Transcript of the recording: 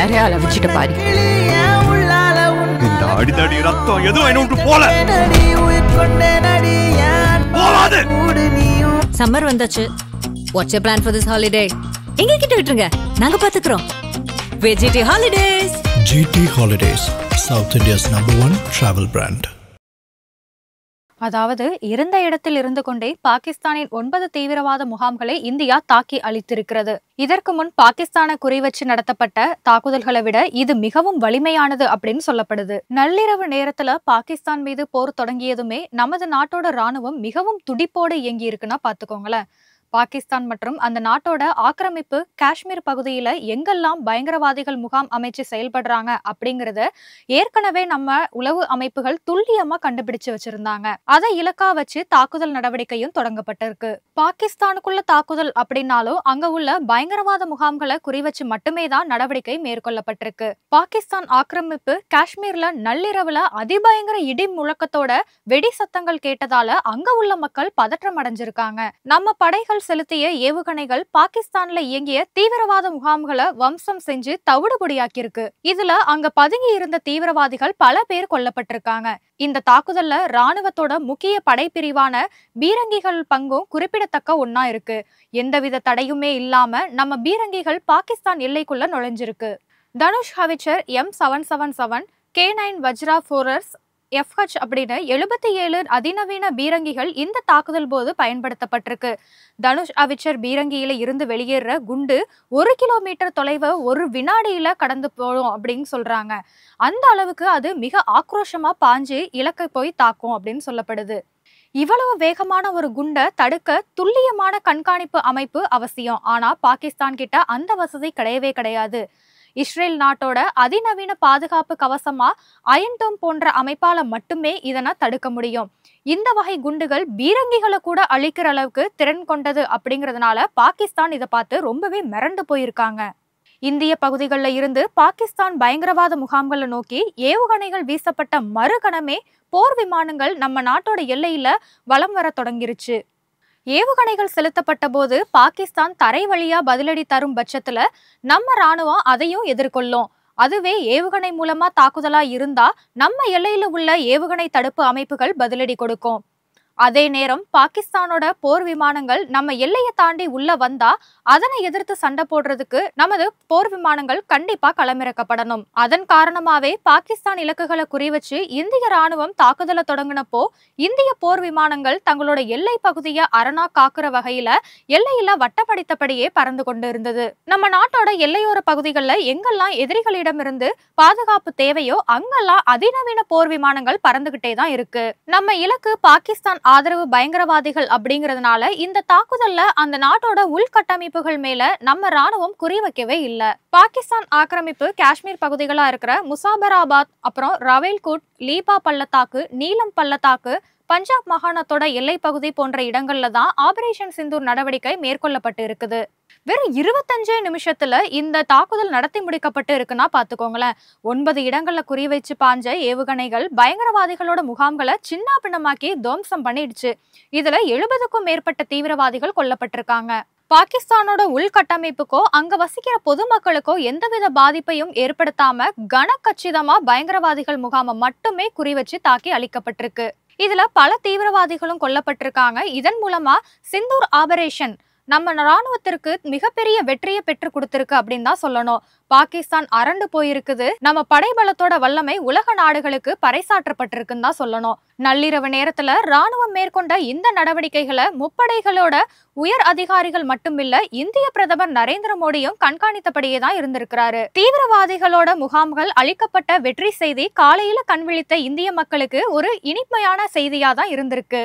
நிறைய வச்சுட்டு பாரு. இந்த அடிதடி ரத்தம் எதுவும் என்ன விட்டு போல. சம்மர் வந்தாச்சு. What's your plan for this holiday? எங்க கிட்ட விட்டுருங்க, நாங்க பாத்துக்கிறோம். GT Holidays. GT Holidays, South India's #1 travel brand. அதாவது இருந்த இடத்தில் இருந்து கொண்டே பாகிஸ்தானின் 9 தீவிரவாத முகாம்களை இந்தியா தாக்கி அழித்திருக்கிறது. இதற்கு முன் பாகிஸ்தானை குறிவச்சு நடத்தப்பட்ட தாக்குதல்களை விட இது மிகவும் வலிமையானது அப்படின்னு சொல்லப்படுது. நள்ளிரவு நேரத்துல பாகிஸ்தான் மீது போர் தொடங்கியதுமே நமது நாட்டோட ராணுவம் மிகவும் துடிப்போடு இயங்கி இருக்குன்னா பாத்துக்கோங்களேன். பாகிஸ்தான் மற்றும் அந்த நாட்டோட ஆக்கிரமிப்பு காஷ்மீர் பகுதியில எங்கெல்லாம் பயங்கரவாதிகள் முகாம் அமைச்சு செயல்படுறாங்க அப்படிங்கறத ஏற்கனவே நம்ம உளவு அமைப்புகள் துல்லியமா கண்டுபிடிச்சு வச்சிருந்தாங்க. அதை இலக்கா வச்சு தாக்குதல் நடவடிக்கையும் தொடங்கப்பட்டிருக்கு. பாகிஸ்தானுக்குள்ள தாக்குதல் அப்படின்னாலும் அங்க உள்ள பயங்கரவாத முகாம்களை குறிவச்சு மட்டுமே தான் நடவடிக்கை மேற்கொள்ளப்பட்டிருக்கு. பாகிஸ்தான் ஆக்கிரமிப்பு காஷ்மீர்ல நள்ளிரவுல அதிபயங்கர இடி முழக்கத்தோட வெடி சத்தங்கள் கேட்டதால அங்க உள்ள மக்கள் பதற்றம் அடைஞ்சிருக்காங்க. நம்ம படைகள் செலுத்திய ஏவுகணைகள் பாகிஸ்தான்ல இயங்கிய தீவிரவாத முகாம்களை வம்சம் செஞ்சு தவிடுபொடியாக்கியிருக்கு. இதுல அங்க பதுங்கி இருந்த தீவிரவாதிகள் பல பேர் கொல்லப்பட்டிருக்காங்க. இந்த தாக்குதல்ல ராணுவத்தோட முக்கிய படைப்பிரிவான பீரங்கிகள் பங்கும் குறிப்பிடத்தக்க ஒன்னா இருக்கு. எந்தவித தடையுமே இல்லாம நம்ம பீரங்கிகள் பாகிஸ்தான் எல்லைக்குள்ள நுழைஞ்சிருக்கு. தனுஷ் ஹவிச்சர் M777, K9 வஜ்ரா ஃபோரர்ஸ், FH அப்படின்னு 77 அதிநவீன பீரங்கிகள் இந்த தாக்குதல் போது பயன்படுத்தப்பட்டிருக்கு. தனுஷ் ஹவிச்சர் பீரங்கியில இருந்து வெளியேற குண்டு 1 கிலோமீட்டர் தொலைவை 1 வினாடியில கடந்து போடும் அப்படின்னு சொல்றாங்க. அந்த அளவுக்கு அது மிக ஆக்ரோஷமா பாஞ்சு இலக்கை போய் தாக்கும் அப்படின்னு சொல்லப்படுது. இவ்வளவு வேகமான ஒரு குண்டை தடுக்க துல்லியமான கண்காணிப்பு அமைப்பு அவசியம். ஆனா பாகிஸ்தான் கிட்ட அந்த வசதி கிடையவே கிடையாது. இஸ்ரேல் நாட்டோட அதிநவீன பாதுகாப்பு கவசமா அயன் டோம் போன்ற அமைப்பால மட்டுமே இதனை தடுக்க முடியும். இந்த வகை குண்டுகள் பீரங்கிகளை கூட அழிக்கிற அளவுக்கு திறன் கொண்டது அப்படிங்கறதுனால பாகிஸ்தான் இதை பார்த்து ரொம்பவே மிரண்டு போயிருக்காங்க. இந்திய பகுதிகளில் இருந்து பாகிஸ்தான் பயங்கரவாத முகாம்களை நோக்கி ஏவுகணைகள் வீசப்பட்ட மறுகணமே போர் விமானங்கள் நம்ம நாட்டோட எல்லையில வலம் வர தொடங்கிருச்சு. ஏவுகணைகள் செலுத்தப்பட்ட போது பாகிஸ்தான் தரை வழியா பதிலடி தரும் பட்சத்துல நம்ம ராணுவம் அதையும் எதிர்கொள்ளும். அதுவே ஏவுகணை மூலமா தாக்குதலா இருந்தா நம்ம எல்லையில உள்ள ஏவுகணை தடுப்பு அமைப்புகள் பதிலடி கொடுக்கும். அதே நேரம் பாகிஸ்தானோட போர் விமானங்கள் நம்ம எல்லையை தாண்டி உள்ள வந்தா அதனை எதிர்த்து சண்டை போடுறதுக்கு நமது போர் விமானங்கள் கண்டிப்பா களமிறக்கப்படணும். அதன் காரணமாவே பாகிஸ்தான் இலக்குகளை குறிவச்சு இந்திய ராணுவம் தாக்குதலை தொடங்கினப்போ இந்திய போர் விமானங்கள் தங்களோட எல்லை பகுதியை அரணா காக்குற வகையில எல்லையில வட்டப்படித்தபடியே பறந்து கொண்டு இருந்தது. நம்ம நாட்டோட எல்லையோர பகுதிகளில் எங்கெல்லாம் எதிரிகளிடமிருந்து பாதுகாப்பு தேவையோ அங்கெல்லாம் அதிநவீன போர் விமானங்கள் பறந்துகிட்டே தான் இருக்கு. நம்ம இலக்கு பாகிஸ்தான் ஆதரவு பயங்கரவாதிகள் அப்படிங்கறதுனால இந்த தாக்குதல்ல அந்த நாட்டோட உள்கட்டமைப்புகள் மேல நம்ம ராணுவம் குறி வைக்கவே இல்ல. பாகிஸ்தான் ஆக்கிரமிப்பு காஷ்மீர் பகுதிகளா இருக்கிற முசாபராபாத், அப்புறம் ரவேல்கோட், லீபா பள்ளத்தாக்கு, நீலம் பள்ளத்தாக்கு, பஞ்சாப் மாகாணத்தோட எல்லை பகுதி போன்ற இடங்கள்ல தான் ஆபரேஷன் சிந்தூர் நடவடிக்கை மேற்கொள்ளப்பட்டு இருக்குது. வெறும் 25 நிமிஷத்துல இந்த தாக்குதல் நடத்தி முடிக்கப்பட்டு இருக்குன்னா பாத்துக்கோங்களேன். 9 இடங்கள்ல குறி வச்சு பாஞ்ச ஏவுகணைகள் பயங்கரவாதிகளோட முகாம்களை சின்ன பின்னமாக்கி துவம்சம் பண்ணிடுச்சு. இதுல 70க்கும் மேற்பட்ட தீவிரவாதிகள் கொல்லப்பட்டிருக்காங்க. பாகிஸ்தானோட உள்கட்டமைப்புக்கோ அங்க வசிக்கிற பொதுமக்களுக்கோ எந்தவித பாதிப்பையும் ஏற்படுத்தாம கனக்கச்சிதமா பயங்கரவாதிகள் முகாமை மட்டுமே குறி வச்சு தாக்கி அழிக்கப்பட்டிருக்கு. இதுல பல தீவிரவாதிகளும் கொல்லப்பட்டிருக்காங்க. இதன் மூலமா சிந்தூர் ஆபரேஷன் நம்ம ராணுவத்திற்கு மிகப்பெரிய வெற்றியை பெற்று கொடுத்திருக்கு அப்படின்னு தான் சொல்லணும். பாகிஸ்தான் அரண்டு போயிருக்குது. நம்ம படைபலத்தோட வல்லமை உலக நாடுகளுக்கு பறைசாற்றப்பட்டிருக்குன்னு தான் சொல்லணும். நள்ளிரவு நேரத்துல ராணுவம் மேற்கொண்ட இந்த நடவடிக்கைகளை முப்படைகளோட உயர் அதிகாரிகள் மட்டுமில்ல, இந்திய பிரதமர் நரேந்திர மோடியும் கண்காணித்தபடியே தான் இருந்திருக்கிறாரு. தீவிரவாதிகளோட முகாம்கள் அளிக்கப்பட்ட வெற்றி செய்தி காலையில கண்விழித்த இந்திய மக்களுக்கு ஒரு இனிமையான செய்தியா தான் இருந்திருக்கு.